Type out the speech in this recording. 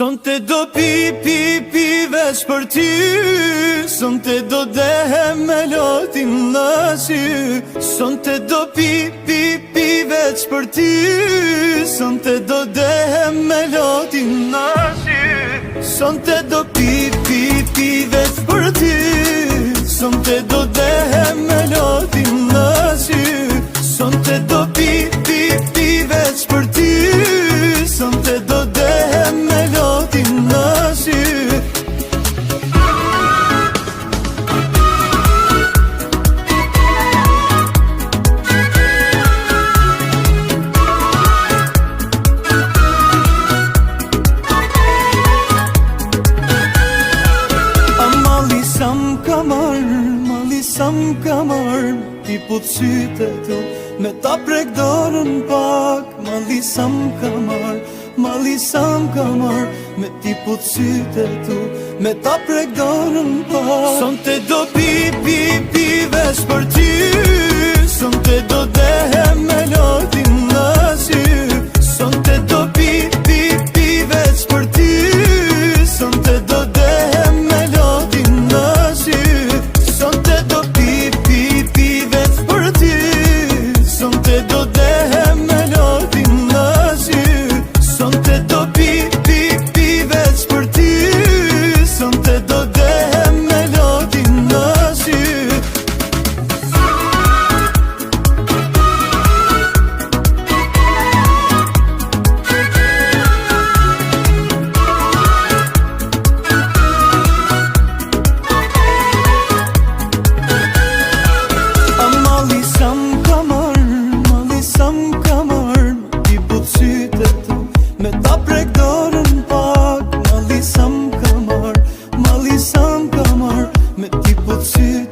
Sonte do pi veç për ty, sonte do dehem me lotin në sy. Sonte do pi veç për ty, sonte do dehem me lotin në sy. Sonte do pi veç për ty, sonte do dehem me lotin në sy. Sonte do pi veç për ty, sonte do dehem me lotin në sy. Sam kamar, ti put syte tu, me ta prek dorën pak. Mali sam kamar, me ti put syte tu, me ta prek dorën pak. Sonte do pi veç për ty, sonte do dehem me lotin në sy. Sonte do pi veç për ty, sonte do dehem me lotin në sy. Sonte do pi veç për ty, sonte do dehem me lotin në sy. Sonte do pi veç për ty, sonte do dehem me lotin në sy. Me ta prek dorën pak. Mali sam kamar, me ti put syte.